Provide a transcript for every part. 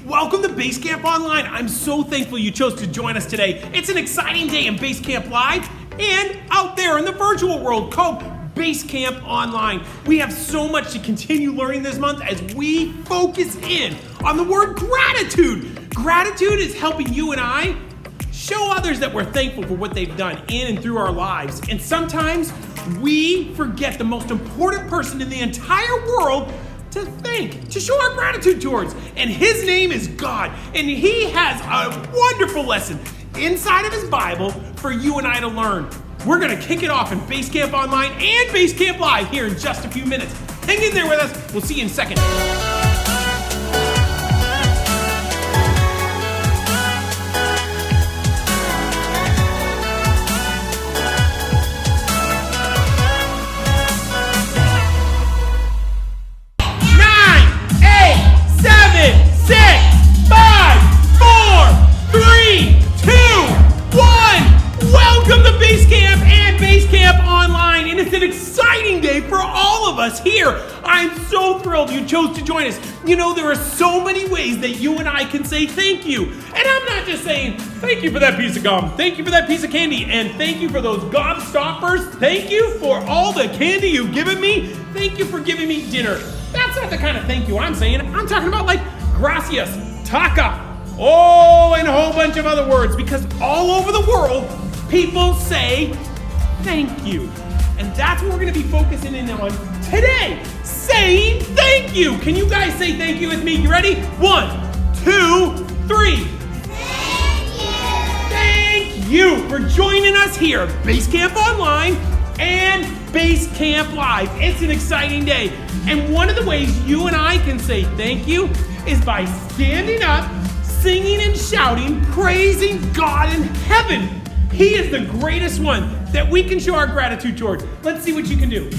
Welcome to Basecamp Online. I'm so thankful you chose to join us today. It's an exciting day in Basecamp Live and out there in the virtual world called Basecamp Online. We have so much to continue learning this month as we focus in on the word gratitude. Gratitude is helping you and I show others that we're thankful for what they've done in and through our lives. And sometimes we forget the most important person in the entire world to thank, to show our gratitude towards. And his name is God. And he has a wonderful lesson inside of his Bible for you and I to learn. We're gonna kick it off in Basecamp Online and Basecamp Live here in just a few minutes. Hang in there with us. We'll see you in a second. Here. I'm so thrilled you chose to join us. You know, there are so many ways that you and I can say thank you. And I'm not just saying thank you for that piece of gum, thank you for that piece of candy, and thank you for those Gobstoppers. Thank you for all the candy you've given me. Thank you for giving me dinner. That's not the kind of thank you I'm saying. I'm talking about like gracias, taka, and a whole bunch of other words, because all over the world, people say thank you. And that's what we're going to be focusing in on today, saying thank you. Can you guys say thank you with me? You ready? 1, 2, 3. Thank you. Thank you for joining us here, Basecamp Online and Basecamp Live. It's an exciting day. And one of the ways you and I can say thank you is by standing up, singing and shouting, praising God in heaven. He is the greatest one that we can show our gratitude toward. Let's see what you can do.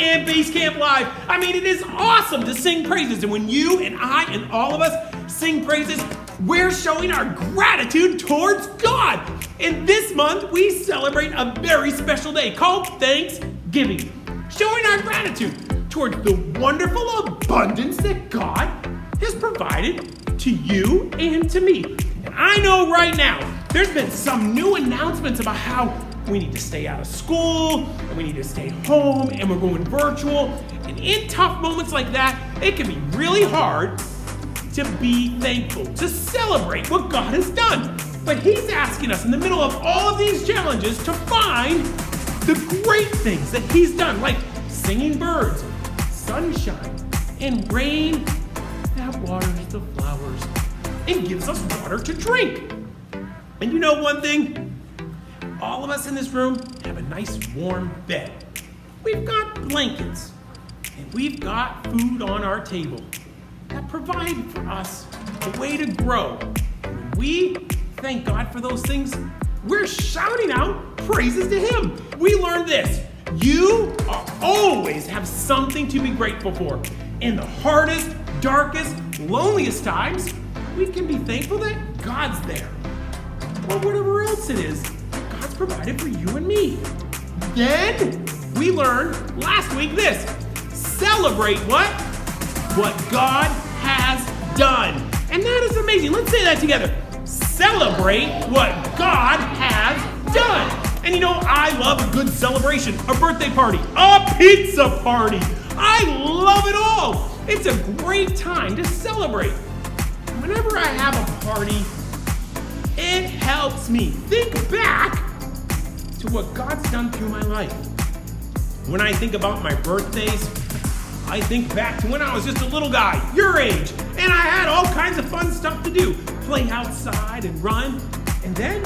and Basecamp Live. I mean, it is awesome to sing praises. And when you and I and all of us sing praises, we're showing our gratitude towards God. And this month, we celebrate a very special day called Thanksgiving, showing our gratitude towards the wonderful abundance that God has provided to you and to me. And I know right now, there's been some new announcements about how we need to stay out of school, and we need to stay home, and we're going virtual. And in tough moments like that, it can be really hard to be thankful, to celebrate what God has done. But He's asking us in the middle of all of these challenges to find the great things that He's done, like singing birds, sunshine, and rain that waters the flowers and gives us water to drink. And you know one thing? All of us in this room have a nice warm bed. We've got blankets, and we've got food on our table that provide for us a way to grow. And when we thank God for those things, we're shouting out praises to Him. We learned this. You always have something to be grateful for. In the hardest, darkest, loneliest times, we can be thankful that God's there. Or whatever else it is God's provided for you and me. Then we learned last week this. Celebrate what? What God has done. And that is amazing. Let's say that together. Celebrate what God has done. And you know, I love a good celebration, a birthday party, a pizza party. I love it all. It's a great time to celebrate. Whenever I have a party, it helps me think back to what God's done through my life. When I think about my birthdays, I think back to when I was just a little guy, your age, and I had all kinds of fun stuff to do. Play outside and run. And then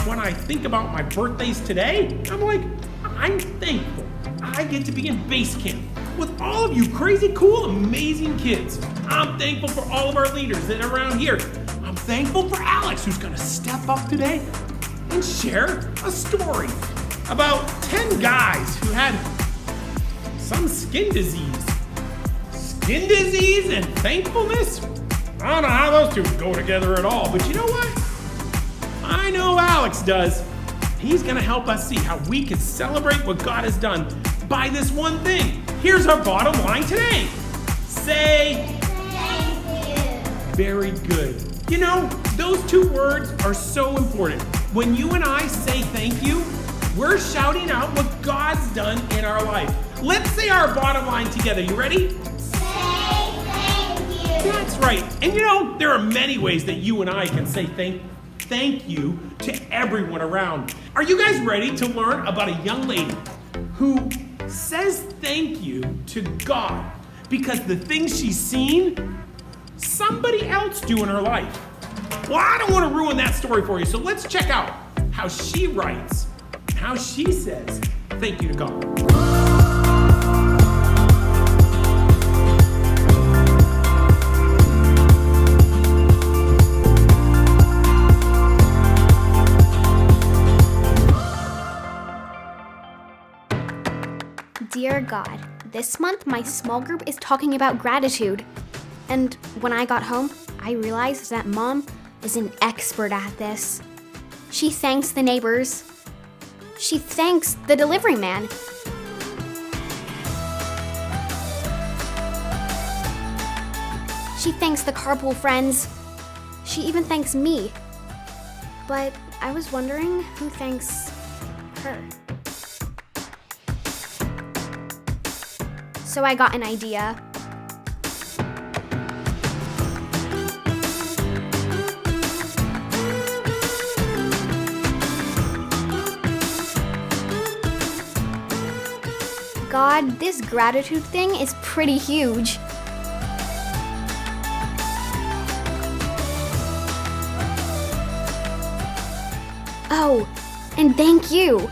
when I think about my birthdays today, I'm like, I'm thankful I get to be in Basecamp with all of you crazy, cool, amazing kids. I'm thankful for all of our leaders that are around here. I'm thankful for Alex, who's going to step up today and share a story about 10 guys who had some skin disease. Skin disease and thankfulness? I don't know how those two go together at all, but you know what? I know Alex does. He's going to help us see how we can celebrate what God has done by this one thing. Here's our bottom line today. Say, Thank you. very good. You know, those two words are so important. When you and I say thank you, we're shouting out what God's done in our life. Let's say our bottom line together. You ready? Say thank you. That's right. And you know, there are many ways that you and I can say thank you to everyone around. Are you guys ready to learn about a young lady who says thank you to God because the things she's seen somebody else do in her life? Well, I don't want to ruin that story for you, so let's check out how she writes, how she says thank you to God. Dear God, this month my small group is talking about gratitude. And when I got home, I realized that Mom is an expert at this. She thanks the neighbors. She thanks the delivery man. She thanks the carpool friends. She even thanks me. But I was wondering who thanks her. So I got an idea. God, this gratitude thing is pretty huge. Oh, and thank you,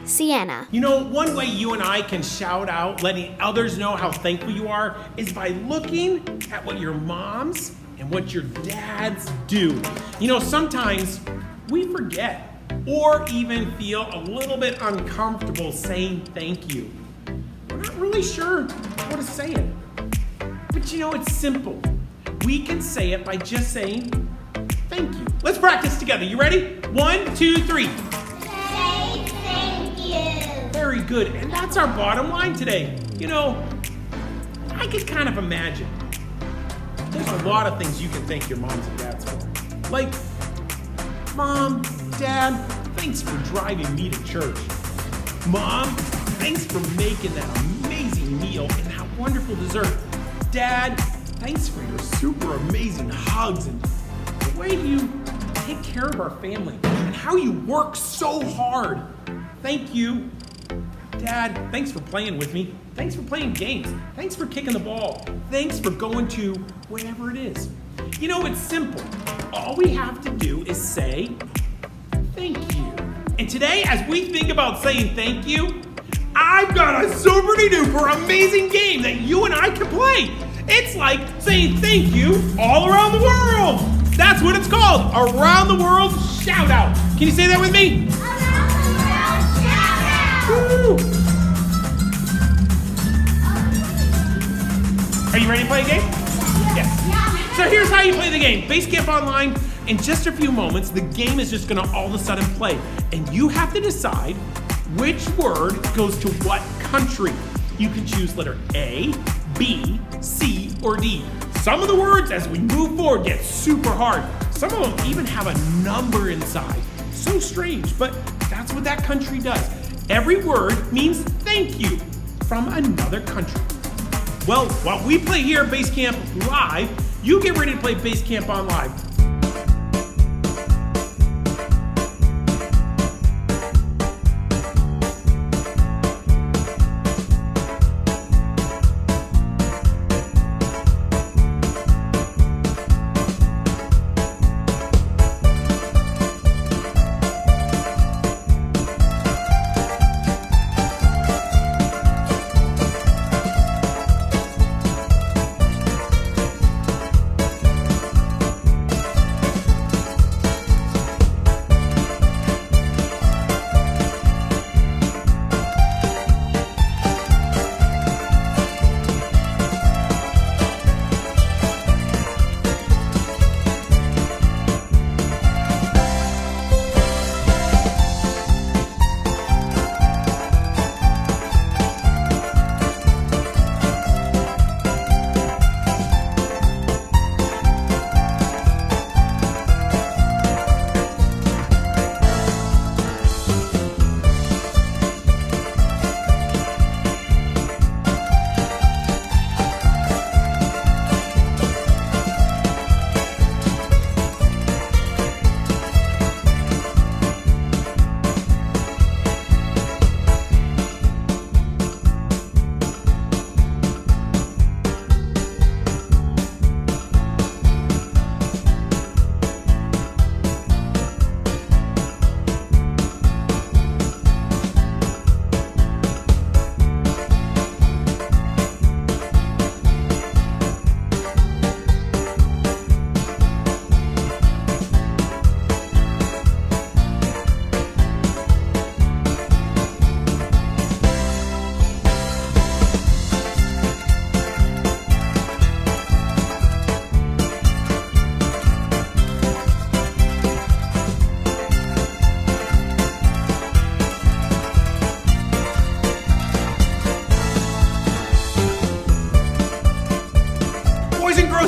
Sienna. You know, one way you and I can shout out, letting others know how thankful you are, is by looking at what your moms and what your dads do. You know, sometimes we forget or even feel a little bit uncomfortable saying thank you. We're not really sure how to say it. But you know, it's simple. We can say it by just saying thank you. Let's practice together. You ready? 1, 2, 3. Say thank you. Very good. And that's our bottom line today. You know, I could kind of imagine there's a lot of things you can thank your moms and dads for. Like, Mom, Dad, thanks for driving me to church. Mom, thanks for making that amazing meal and that wonderful dessert. Dad, thanks for your super amazing hugs and the way you take care of our family and how you work so hard. Thank you. Dad, thanks for playing with me. Thanks for playing games. Thanks for kicking the ball. Thanks for going to whatever it is. You know, it's simple. All we have to do is say thank you. And today, as we think about saying thank you, I've got a super duper amazing game that you and I can play. It's like saying thank you all around the world. That's what it's called, Around the World Shout Out. Can you say that with me? Around the world shout out. Woo! Are you ready to play a game? Yes. So here's how you play the game. Basecamp Online, in just a few moments, the game is just gonna all of a sudden play. And you have to decide which word goes to what country. You can choose letter A, B, C, or D. Some of the words as we move forward get super hard. Some of them even have a number inside. So strange, but that's what that country does. Every word means thank you from another country. Well, while we play here at Basecamp Live, you get ready to play Basecamp Online.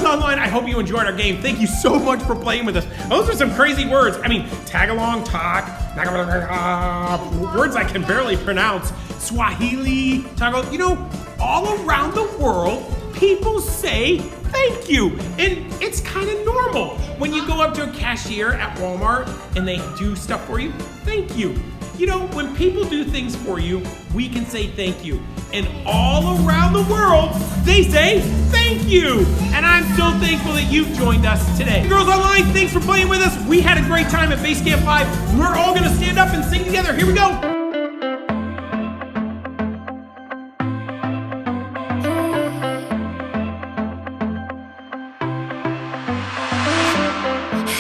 Online, I hope you enjoyed our game. Thank you so much for playing with us. Those are some crazy words. I mean, tag along, talk, words I can barely pronounce. Swahili, Tagalog, you know, all around the world, people say thank you. And it's kind of normal. When you go up to a cashier at Walmart and they do stuff for you, thank you. You know, when people do things for you, we can say thank you. And all around the world, they say thank you. And I'm so thankful that you've joined us today. Girls Online, thanks for playing with us. We had a great time at Basecamp Live. We're all gonna stand up and sing together. Here we go.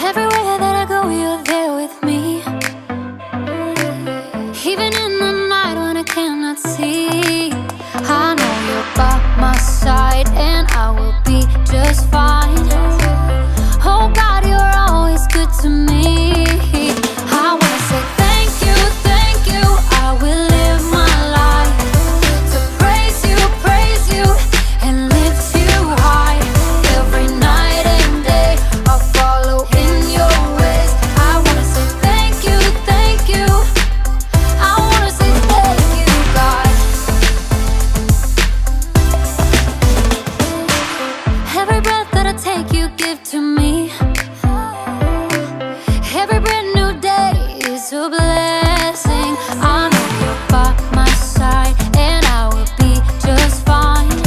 Everywhere that I go, you're there with me. Even in the night when I cannot see, I know hide, and I will be just fine. Oh God, you're always good to me. I wanna say thank you, thank you. I will live my life to praise you, and lift you high. Every night and day, I'll follow in your ways. I wanna say thank you, thank you. I wanna say thank you, God. Every breath that I take, you give to me. Every brand new day is a blessing. I know you're by my side, and I will be just fine.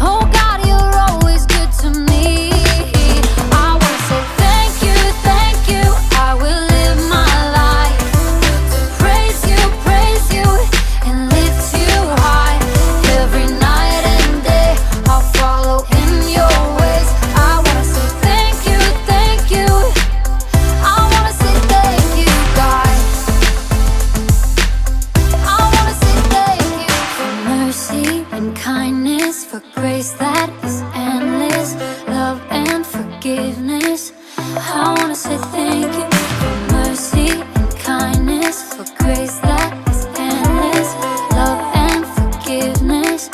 Oh God, you're always good to me. I wanna say thank you, thank you. I will live my life to praise you, and lift you high. Every night and day, I'll follow in your ways. I wanna say thank you, thank you. I wanna say thank you, God. I wanna say thank you for mercy and kindness, for grace that is endless, love and forgiveness. I wanna say thank you for mercy and kindness, for grace that is endless, love and forgiveness.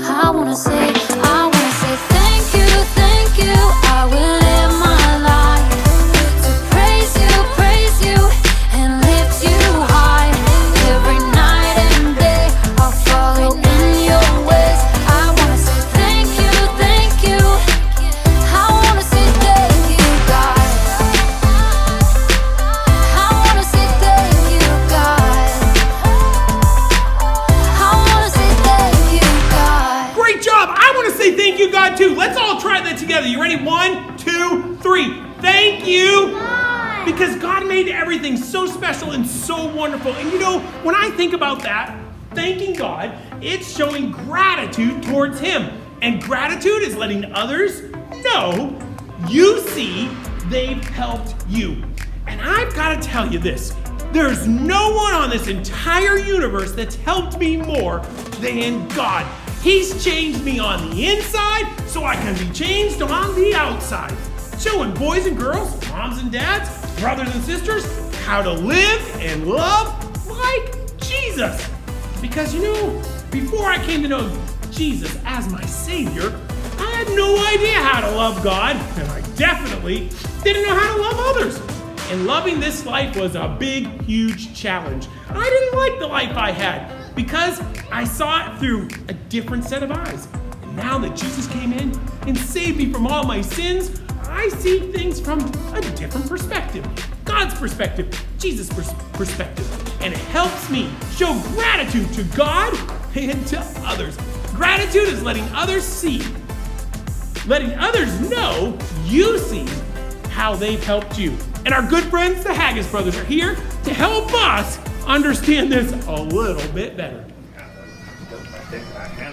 I wanna say thank you, thank you. I will live my life to praise you, and lift you high. Every night and day, I'll follow in your ways. I wanna say thank you, thank you. I wanna say thank you, God. I wanna say thank you, God. I wanna say thank you, God. Great job! I want to say thank you, God, too. Let's all try that together. You ready? 1, 2, 3. Thank you! Because God made everything so special and so wonderful. And you know, when I think about that, thanking God, it's showing gratitude towards Him. And gratitude is letting others know you see they've helped you. And I've got to tell you this. There's no one on this entire universe that's helped me more than God. He's changed me on the inside so I can be changed on the outside. Showing boys and girls, moms and dads, brothers and sisters, how to live and love like Jesus. Because you know, before I came to know Jesus as my Savior, I had no idea how to love God, and I definitely didn't know how to love others. And loving this life was a big, huge challenge. I didn't like the life I had because I saw it through a different set of eyes. And now that Jesus came in and saved me from all my sins, I see things from a different perspective. God's perspective, Jesus' perspective. And it helps me show gratitude to God and to others. Gratitude is letting others know you see how they've helped you. And our good friends, the Haggis brothers, are here to help us understand this a little bit better.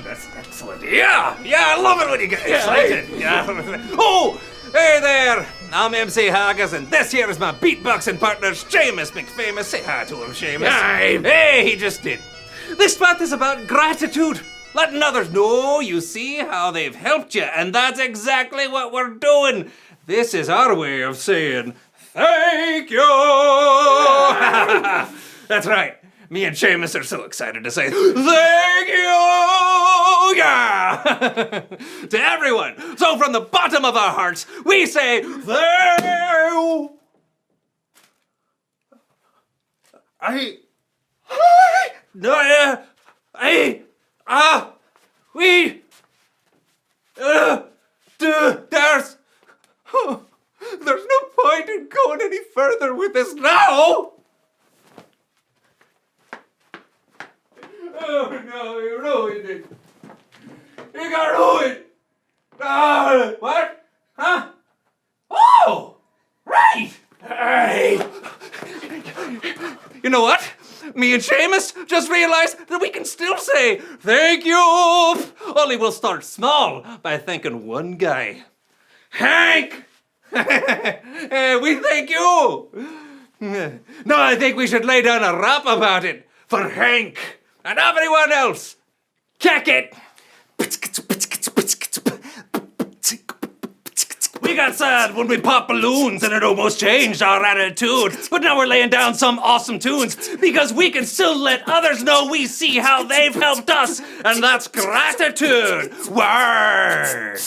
That's excellent. Yeah, I love it when you get excited. Yeah. Oh, hey there. I'm MC Haggis, and this here is my beatboxing partner, Seamus McFamous. Say hi to him, Seamus. Hi. Hey, he just did. This month is about gratitude. Letting others know you see how they've helped you, and that's exactly what we're doing. This is our way of saying thank you. That's right. Me and Seamus are so excited to say thank you, yeah, to everyone. So from the bottom of our hearts, we say thank you. There's no point in going any further with this now. Oh no, you ruined it. You got ruined. What? Huh? Oh, right. Hey. You know what? Me and Seamus just realized that we can still say thank you. Only we'll start small by thanking one guy. Hank! We thank you. No, I think we should lay down a rap about it for Hank and everyone else. Check it. got sad when we popped balloons and it almost changed our attitude. But now we're laying down some awesome tunes because we can still let others know we see how they've helped us. And that's gratitude. Word.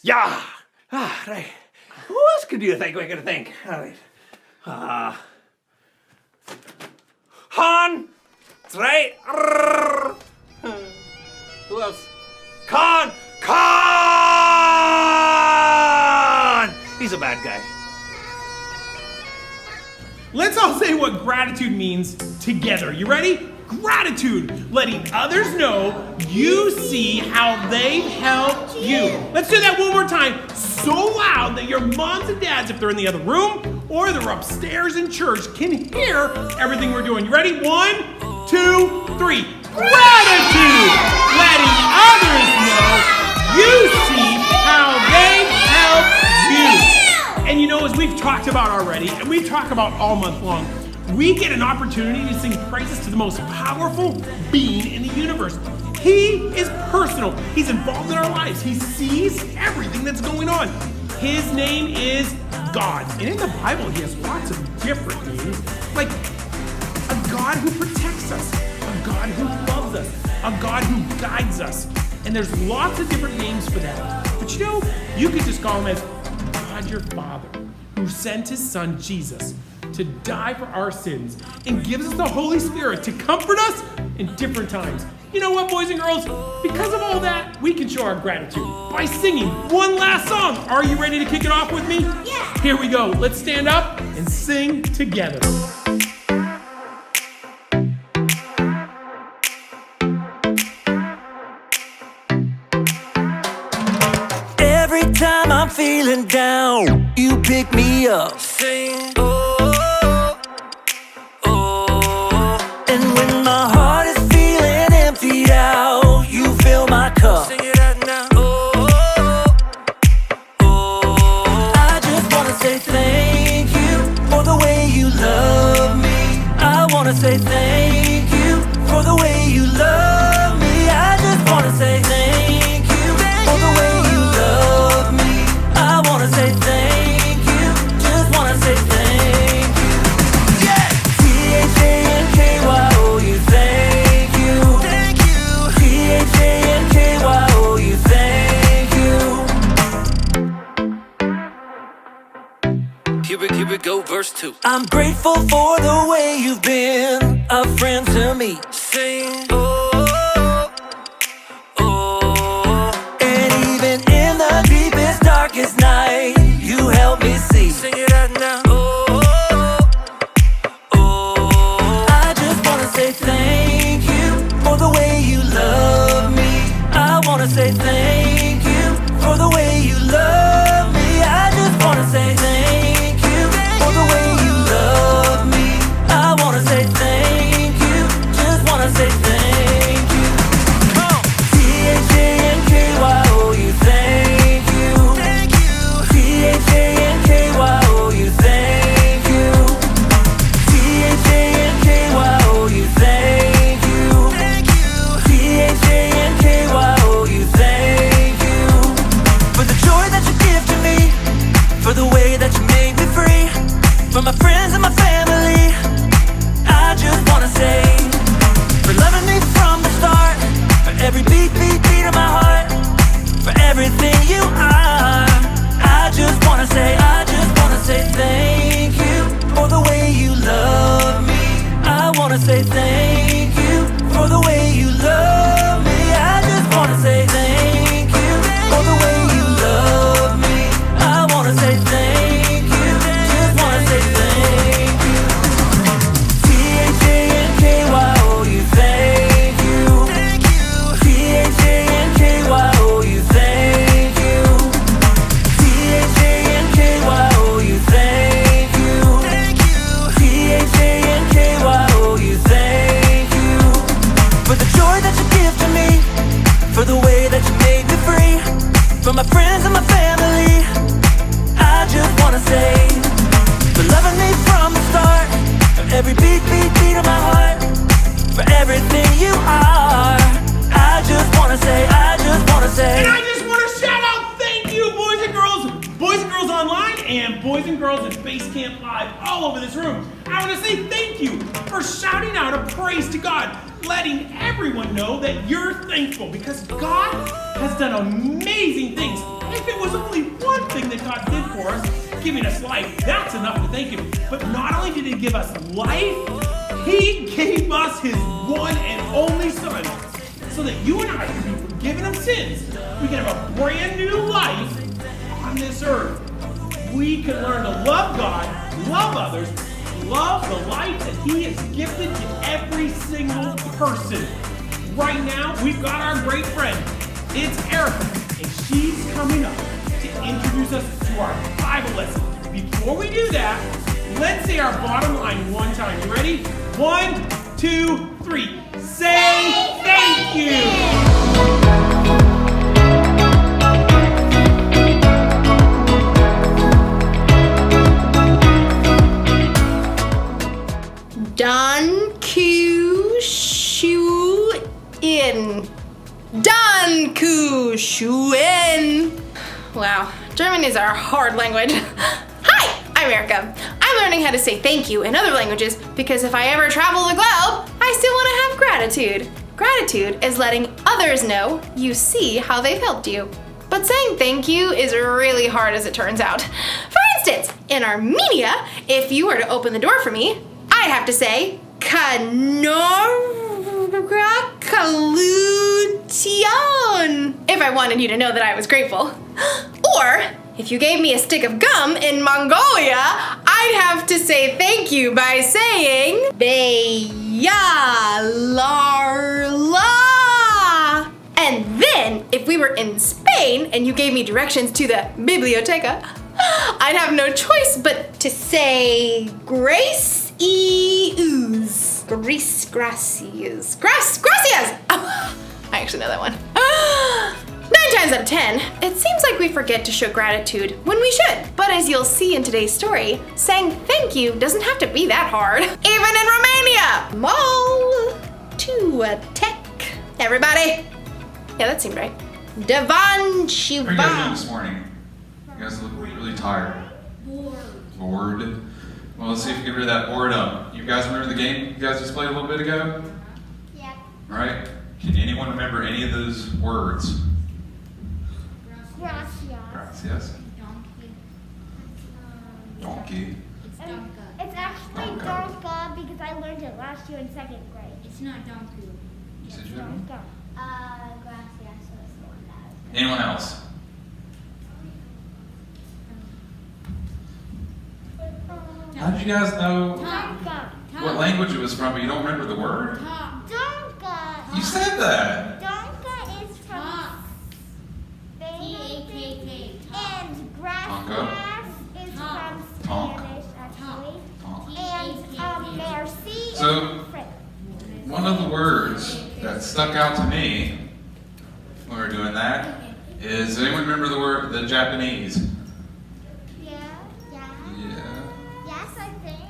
Yeah. Right. Who else could you think we could think? All right. Han. That's right. Who else? Khan! He's a bad guy. Let's all say what gratitude means together. You ready? Gratitude, letting others know you see how they've helped you. Let's do that one more time, so loud that your moms and dads, if they're in the other room or they're upstairs in church, can hear everything we're doing. You ready? 1, 2, 3. Gratitude, letting others know you see how they've helped you. And you know, as we've talked about already, and we've talked about all month long, we get an opportunity to sing praises to the most powerful being in the universe. He is personal. He's involved in our lives. He sees everything that's going on. His name is God. And in the Bible, he has lots of different names, like a God who protects us, a God who loves us, a God who guides us. And there's lots of different names for that. But you know, you could just call him as God your Father, who sent his son Jesus to die for our sins and gives us the Holy Spirit to comfort us in different times. You know what, boys and girls? Because of all that, we can show our gratitude by singing one last song. Are you ready to kick it off with me? Yeah. Here we go. Let's stand up and sing together. Every time I'm feeling down, you pick me up. Sing, oh, oh. And when my heart is feeling emptied out, you fill my cup. Sing it out now. Oh, oh. I just wanna say thank you for the way you love me. I wanna say thank you for the way you love me. I just wanna say thank you for the way you love me. I wanna say thank you, just wanna say thank you. Yeah! T-H-A-N-K-Y-O-U, thank you. Thank you. T-H-A-N-K-Y-O-U, thank you. Here we go, verse 2. I'm grateful for the way you've been a friend to me. Sing, oh, oh. And even in the deepest, darkest night, you help me see. Sing it out now. Oh, oh. I just wanna say thank you for the way you love me. I wanna say thank you for the way you love me. I just wanna say thank you for the way you love me. I wanna say thank you, just wanna say thank you. T-H-A-N-K-Y-O-U, thank you. Thank you. T-H-A-N-K-Y-O-U, thank you. T-H-A-N-K-Y-O-U, thank you. Thank you. T-H-A-N-K-Y-O-U, thank you. For the joy that you give to me, for the way that you made me free, for my friends and my family, I just wanna say, for loving me from the start, for every beat of my heart, for everything you are. I just wanna say thank you for the way you love me. I wanna say thank you for the way you love me. I just wanna say thank you for the way you love me. I wanna say thank you, just wanna say thank you. T-H-A-N-K-Y-O-U, thank you. Thank you. T-H-A-N-K-Y-O-U, thank you. T-H-A-N-K-Y-O-U, thank you. Thank you. T-H-A-N-K-Y-O-U, thank you. For the joy that you give to me, for the way that you made me free, for my friends and my family, I just wanna say, for loving me from the start, for every beat of my heart, for everything you are. I just wanna say, And I just want to shout out thank you, boys and girls, and boys and girls at Base Camp Live all over this room, I want to say thank you for shouting out a praise to God, letting everyone know that you're thankful because God has done amazing things. If it was only one thing that God did for us, giving us life, that's enough to thank Him. But not only did He give us life, He gave us His one and only Son so that you and I can be forgiven of sins. We can have a brand new life on this earth. We can learn to love God, love others, love the life that He has gifted to every single person. Right now, we've got our great friend. It's Erica, and she's coming up to introduce us to our Bible lesson. Before we do that, let's say our bottom line one time. You ready? 1, 2, 3. Say thank you. Dankeschön. Wow, German is our hard language. Hi, I'm Erica. I'm learning how to say thank you in other languages because if I ever travel the globe, I still want to have gratitude. Gratitude is letting others know you see how they've helped you. But saying thank you is really hard as it turns out. For instance, in Armenia, if you were to open the door for me, I'd have to say, Congratulations, if I wanted you to know that I was grateful. Or, if you gave me a stick of gum in Mongolia, I'd have to say thank you by saying, Beyalarla. And then, if we were in Spain and you gave me directions to the biblioteca, I'd have no choice but to say gracias. Gracias. I actually know that one. 9 times out of 10, it seems like we forget to show gratitude when we should. But as you'll see in today's story, saying thank you doesn't have to be that hard. Even in Romania! Mall to a tech. Everybody? Yeah, that seemed right. Devan How are you guys doing Shiva. this morning? You guys look really tired. Bored? Well, let's see if we can get rid of that boredom. You guys remember the game you guys just played a little bit ago? Yep. Right? Can anyone remember any of those words? Gracias. Gracias. Donkey. It's actually Donka because I learned it last year in 2nd grade. It's not donkey. You said you had one? Donka. Gracias was the one that was. Anyone else? How did you guys know Donka. what language it was from, but you don't remember the word? Donka. You said that! Donka is from Spain, and Donka. gracias is from Tonk. Spanish, actually. Tonk. And merci So- is from French. One of the words that stuck out to me when we were doing that is, does anyone remember the Japanese? Yeah. Yeah. Yeah. Yes, I think.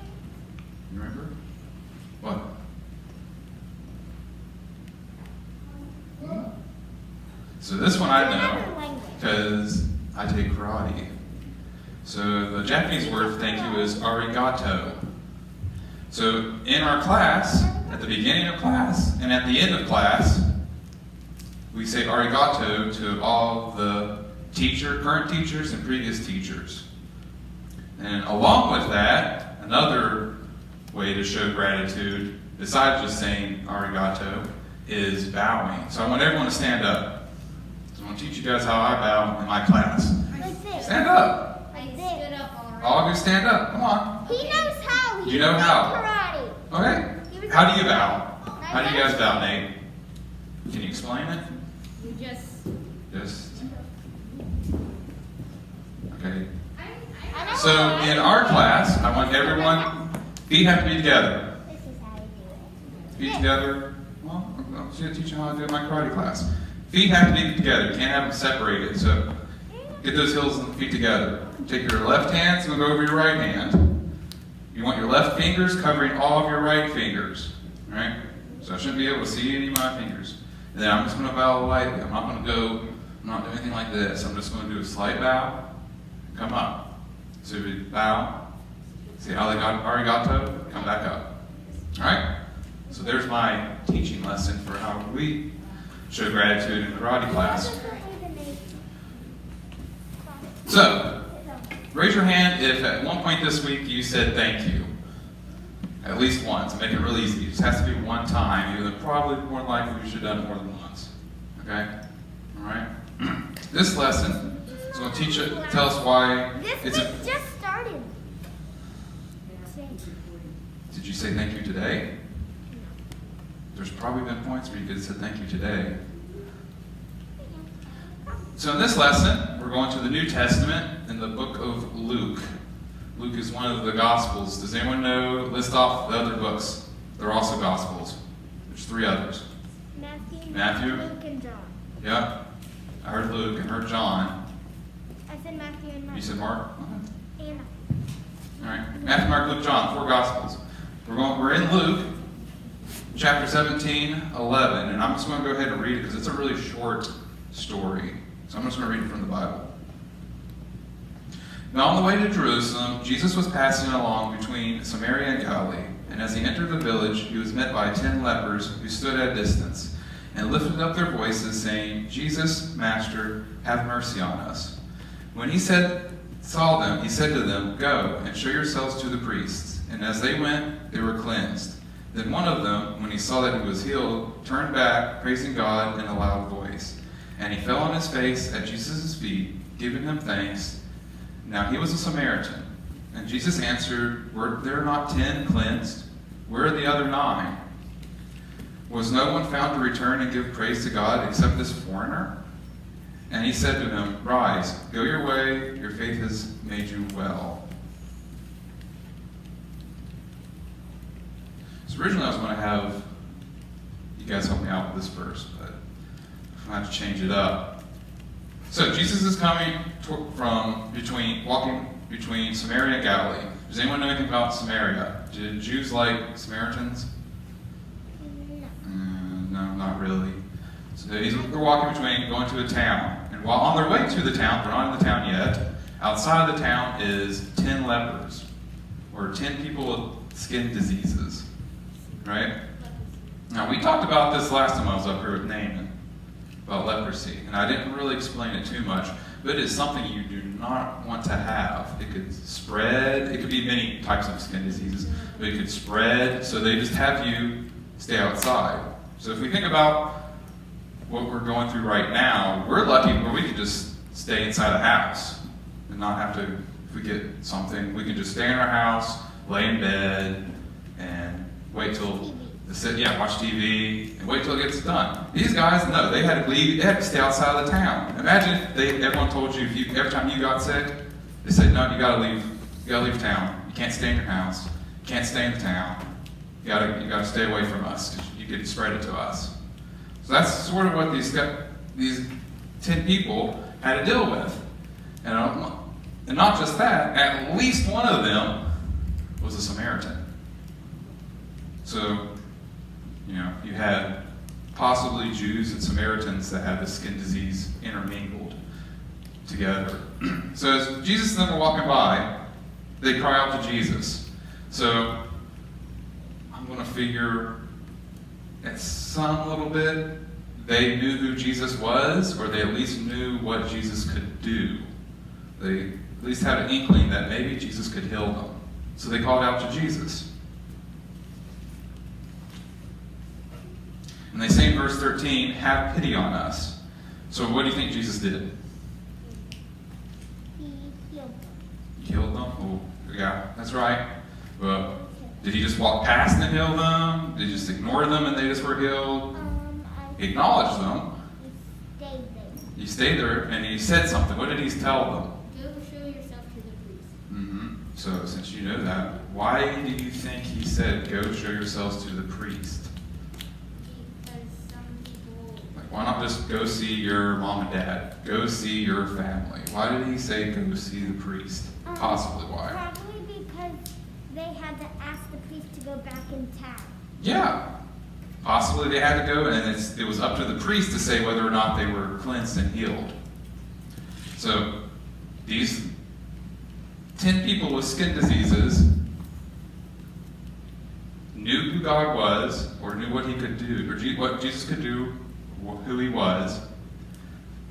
You remember? What? So this one I know Another language. because I take karate. So the Japanese word for thank you is arigato. So in our class, at the beginning of class and at the end of class, we say arigato to all the current teachers and previous teachers. And along with that, another way to show gratitude, besides just saying arigato, is bowing. So I want everyone to stand up. So I want to teach you guys how I bow in my class. Like this. Stand up. Like I this. stood up already. All of you stand up. Come on. He knows how. He You know did how. Karate. Okay. How do you bow? How do you guys bow, Nate? Can you explain it? You just. Just. Okay. I know So how. in our class, I want everyone, feet have to be together. This is how you do it. Feet together. Well, I'm just going to teach you how I do it in my karate class. Feet have to be together. You can't have them separated. So get those heels and feet together. Take your left hand, move over your right hand. You want your left fingers covering all of your right fingers. All right? So I shouldn't be able to see any of my fingers. And then I'm just going to bow lightly. I'm not doing anything like this. I'm just going to do a slight bow. Come up. So we bow, say arigato, come back up. All right? So there's my teaching lesson for how we show gratitude in karate class. So, raise your hand if at one point this week you said thank you. At least once. Make it real easy. It just has to be one time. Even though probably more likely you should have done it more than once. Okay? Alright? This lesson is going to tell us why This week just started. Did you say thank you today? There's probably been points where you could have said thank you today. So in this lesson, we're going to the New Testament in the book of Luke. Luke is one of the Gospels. Does anyone know, list off the other books? They're also Gospels. There's 3 others. Matthew. Luke, and John. Yeah. I heard Luke and heard John. I said Matthew and Mark. You said Mark? Anna. All right. Matthew, Mark, Luke, John, 4 Gospels. We're in Luke, chapter 17, 11. And I'm just going to go ahead and read it because it's a really short story. So I'm just going to read it from the Bible. Now on the way to Jerusalem, Jesus was passing along between Samaria and Galilee. And as he entered the village, he was met by 10 lepers who stood at a distance and lifted up their voices, saying, Jesus, Master, have mercy on us. When he saw them, he said to them, Go and show yourselves to the priests. And as they went, they were cleansed. Then one of them, when he saw that he was healed, turned back, praising God in a loud voice. And he fell on his face at Jesus' feet, giving him thanks. Now he was a Samaritan. And Jesus answered, Were there not 10 cleansed? Where are the other 9? Was no one found to return and give praise to God except this foreigner? And he said to him, Rise, go your way, your faith has made you well. So originally I was going to have you guys help me out with this verse, but I have to change it up. So Jesus is coming walking between Samaria and Galilee. Does anyone know anything about Samaria? Did Jews like Samaritans? No, not really. So they're walking between, going to a town. And while on their way to the town, they're not in the town yet, outside of the town is 10 lepers, or 10 people with skin diseases, right? Now, we talked about this last time I was up here with Naaman, about leprosy, and I didn't really explain it too much, but it is something you do not want to have. It could spread, it could be many types of skin diseases, but it could spread, so they just have you stay outside. So if we think about what we're going through right now, we're lucky where we can just stay inside the house and not have to, if we get something, we can just stay in our house, lay in bed, and wait till watch TV, and wait till it gets done. These guys, no, they had to leave, they had to stay outside of the town. Imagine if everyone told you, every time you got sick, they said, no, you gotta leave town. You can't stay in your house. You can't stay in the town. You gotta stay away from us, because you could spread it to us. So that's sort of what these 10 people had to deal with. And not just that, at least one of them was a Samaritan. So, you had possibly Jews and Samaritans that had the skin disease intermingled together. So as Jesus and them were walking by, they cry out to Jesus. So I'm going to figure at some little bit they knew who Jesus was, or they at least knew what Jesus could do. They at least had an inkling that maybe Jesus could heal them. So they called out to Jesus. And they say in verse 13, have pity on us. So what do you think Jesus did? He healed them. He healed them? Oh, yeah, that's right. Well, did he just walk past and heal them? Did he just ignore them and they just were healed? He acknowledged them. He stayed there. He stayed there and he said something. What did he tell them? Go show yourself to the priest. Mm-hmm. So since you know that, why do you think he said, go show yourselves to the priest? Because some people... Like, why not just go see your mom and dad? Go see your family. Why did he say go see the priest? Possibly why? Probably because they had to ask the priest to go back in town. Yeah. Possibly they had to go, and it was up to the priest to say whether or not they were cleansed and healed. So these 10 people with skin diseases knew who God was, or knew what he could do, or what Jesus could do, who he was.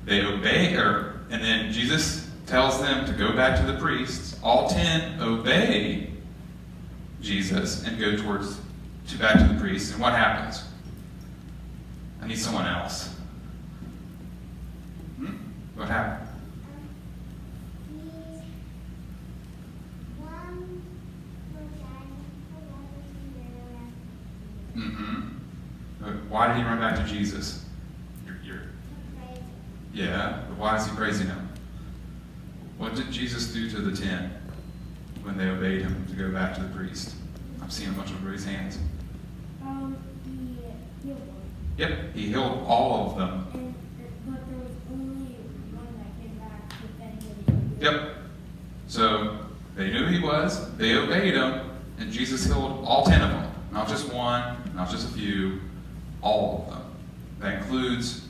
They obey her, and then Jesus tells them to go back to the priests. All 10 obey Jesus and go back to the priests. And what happens? I need someone else. What happened? Why did he run back to Jesus? Yeah, but why is he praising him? What did Jesus do to the 10 when they obeyed him to go back to the priest? I'm seeing a bunch of raised hands. He healed them. Yep, he healed all of them. But there was only one that came back with that. Yep. So they knew he was, they obeyed him, and Jesus healed all 10 of them. Not just one, not just a few, all of them. That includes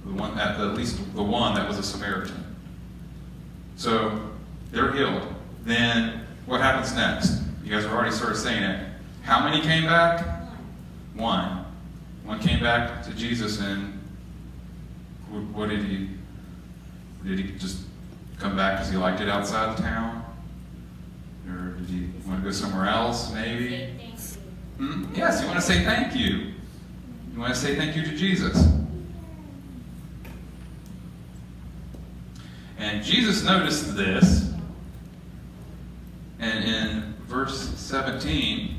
the one, at least the one that was a Samaritan. So they're healed. Then what happens next? You guys have already started saying it. How many came back? One. One came back to Jesus, and what did he? Did he just come back because he liked it outside the town, or did he want to go somewhere else? Maybe. Yes, you want to say thank you. You want to say thank you to Jesus. And Jesus noticed this, and in verse 17,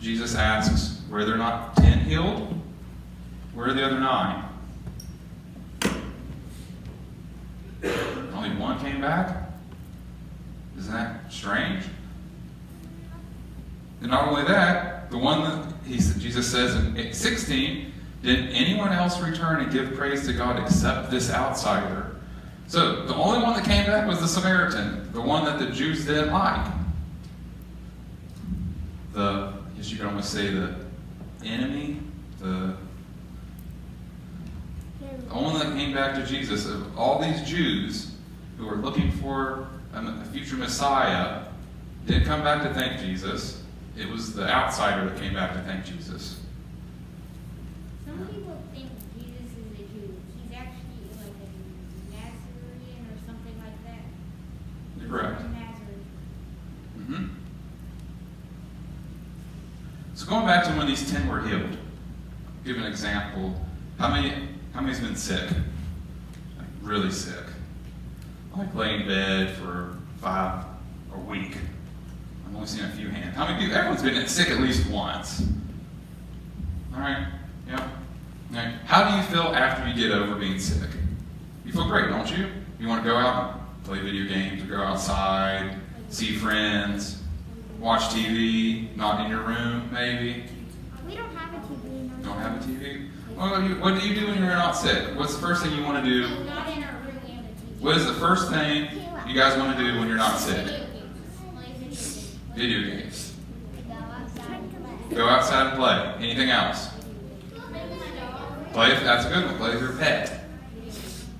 Jesus asks, were there not 10 healed? Where are the other 9? Only one came back? Isn't that strange? And not only that, the one that Jesus says in 16, did anyone else return and give praise to God except this outsider? So the only one that came back was the Samaritan, the one that the Jews didn't like. I guess you could almost say the enemy, the only one that came back to Jesus. Of all these Jews who were looking for a future Messiah, didn't come back to thank Jesus. It was the outsider that came back to thank Jesus. Some people think Jesus is a Jew. He's actually like a Nazarene or something like that. You're correct. From Nazareth. So going back to when these 10 were healed, I'll give an example. How many's been sick? Like really sick? Like laying in bed for a week. I've only seen a few hands. How many people? Everyone's been sick at least once. All right. Yeah. All right. How do you feel after you get over being sick? You feel great, don't you? You want to go out and play video games, or go outside, see friends, watch TV, not in your room, maybe. We don't have a TV. Don't have a TV? Well, what do you do when you're not sick? What's the first thing you want to do? Not in our room. We have a TV. What is the first thing you guys want to do when you're not sick? Video games. Go outside and play. Anything else? Play. That's a good one. Play with your pet.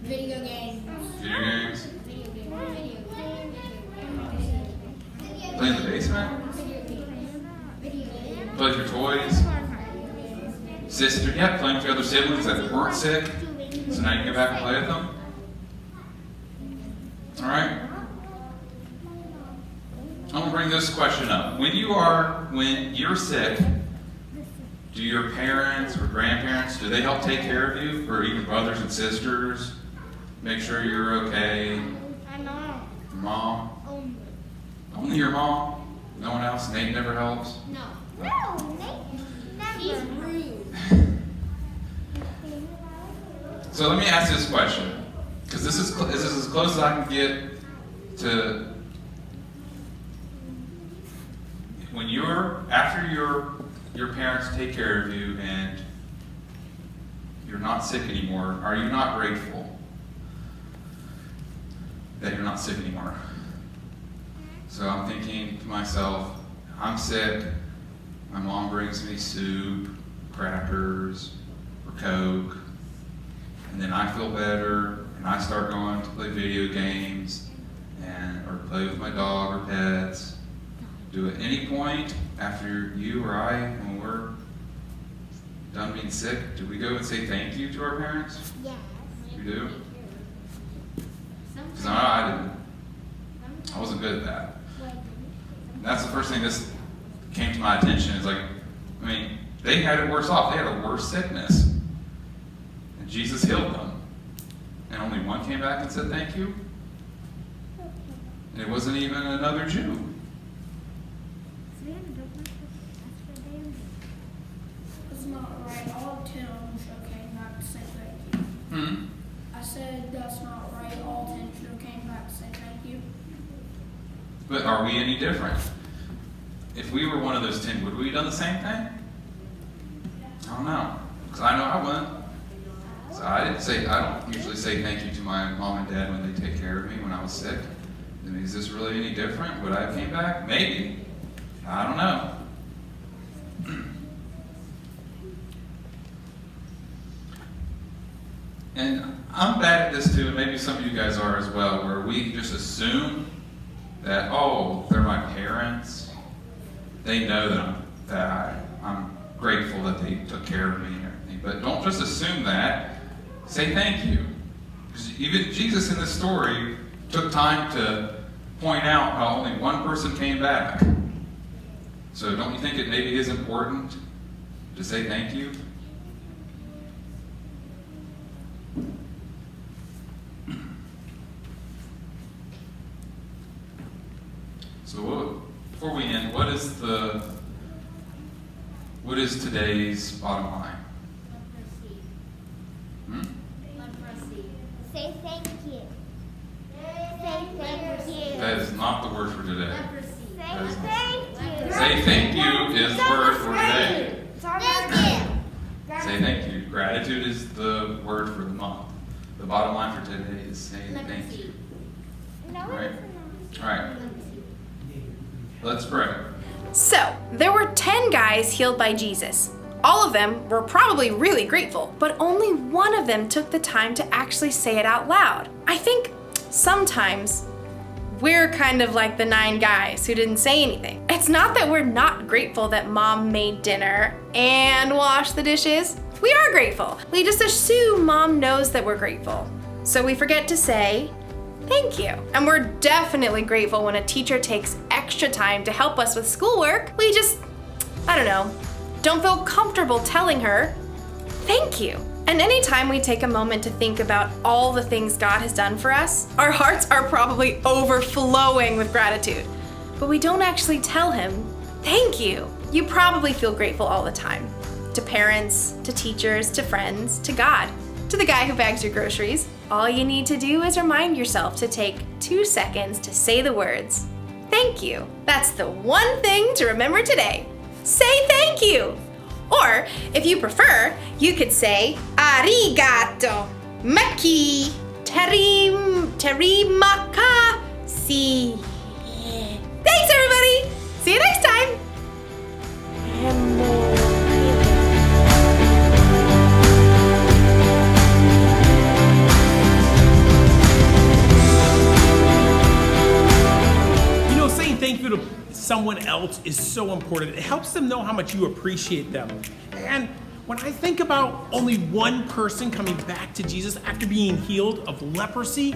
Video games. Video games. Play in the basement. Play with your toys. Sister, yeah, playing with your other siblings that weren't sick. So now you can go back and play with them. All right. I'm going to bring this question up. When you're sick, do your parents or grandparents, do they help take care of you? Or even brothers and sisters? Make sure you're okay? My mom. Your mom? Only. Only your mom? No one else? Nate never helps? No. No, Nate never. He's rude. So let me ask this question, because this is as close as I can get to when after your parents take care of you and you're not sick anymore, are you not grateful that you're not sick anymore? So I'm thinking to myself, I'm sick, my mom brings me soup, crackers, or Coke, and then I feel better, and I start going to play video games, or play with my dog or pets, do at any point after you or I, when we're done being sick, do we go and say thank you to our parents? Yes. You do? Because I didn't. I wasn't good at that. And that's the first thing this came to my attention. Is like, I mean, they had it worse off. They had a worse sickness. And Jesus healed them. And only one came back and said thank you. And it wasn't even another Jew. It's not right. All 10 of them should have came back to say thank you. Hmm? I said that's not right. All 10 should have came back to say thank you. But are we any different? If we were one of those 10, would we have done the same thing? I don't know. Because I know I wouldn't. So I don't usually say thank you to my mom and dad when they take care of me when I was sick. I mean, is this really any different? Would I have came back? Maybe. I don't know. And I'm bad at this too, and maybe some of you guys are as well, where we just assume that, oh, they're my parents. They know that I'm grateful that they took care of me and everything. But don't just assume that. Say thank you. Because even Jesus in this story took time to point out how only one person came back. So don't you think it maybe is important to say thank you? So before we end, what is today's bottom line? Say thank you. Say thank you. That is not the word for today. Say thank you. Say thank you is the word for today. Thank you. Say thank you. Gratitude is the word for the month. The bottom line for today is say thank you. Right? All right. Let's pray. So, there were 10 guys healed by Jesus. All of them were probably really grateful, but only one of them took the time to actually say it out loud. I think sometimes we're kind of like the 9 guys who didn't say anything. It's not that we're not grateful that mom made dinner and washed the dishes. We are grateful. We just assume mom knows that we're grateful. So we forget to say, thank you. And we're definitely grateful when a teacher takes extra time to help us with schoolwork. We just, don't feel comfortable telling her, thank you. And anytime we take a moment to think about all the things God has done for us, our hearts are probably overflowing with gratitude. But we don't actually tell him, thank you. You probably feel grateful all the time. To parents, to teachers, to friends, to God, to the guy who bags your groceries. All you need to do is remind yourself to take 2 seconds to say the words, thank you. That's the one thing to remember today. Say thank you. Or, if you prefer, you could say, arigato, maki, terimaka, si. Thanks, everybody. See you next time. Saying thank you to someone else is so important. It helps them know how much you appreciate them. And when I think about only one person coming back to Jesus after being healed of leprosy,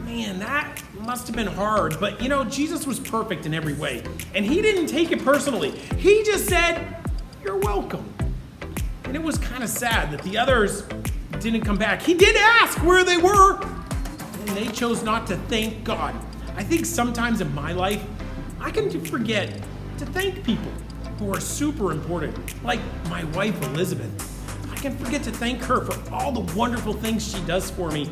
man, that must have been hard. But Jesus was perfect in every way. And he didn't take it personally. He just said, you're welcome. And it was kind of sad that the others didn't come back. He did ask where they were, and they chose not to thank God. I think sometimes in my life, I can forget to thank people who are super important, like my wife, Elizabeth. I can forget to thank her for all the wonderful things she does for me.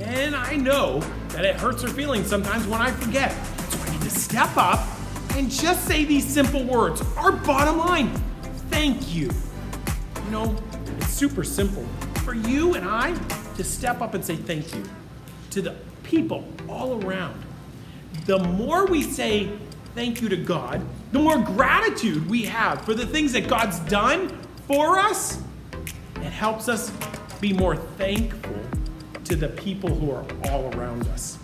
And I know that it hurts her feelings sometimes when I forget. So I need to step up and just say these simple words. Our bottom line, thank you. It's super simple for you and I to step up and say thank you to the people all around. The more we say thank you to God, the more gratitude we have for the things that God's done for us. It helps us be more thankful to the people who are all around us.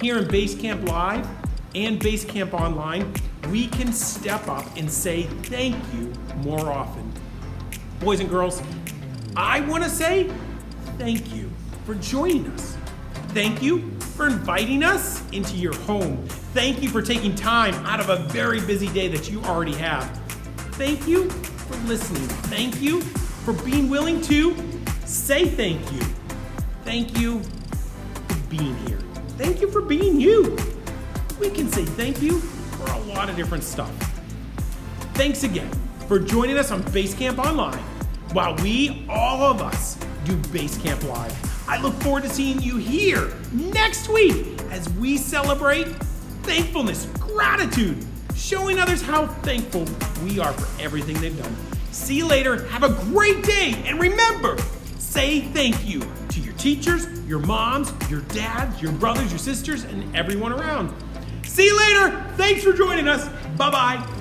here in Basecamp Live and Basecamp Online, we can step up and say thank you more often. Boys and girls, I want to say thank you for joining us. Thank you for inviting us into your home. Thank you for taking time out of a very busy day that you already have. Thank you for listening. Thank you for being willing to say thank you. Thank you for being here. Thank you for being you. We can say thank you for a lot of different stuff. Thanks again for joining us on Basecamp Online while we, all of us, do Basecamp Live. I look forward to seeing you here next week as we celebrate thankfulness, gratitude, showing others how thankful we are for everything they've done. See you later. Have a great day. And remember, say thank you to your teachers, your moms, your dads, your brothers, your sisters, and everyone around. See you later. Thanks for joining us. Bye-bye.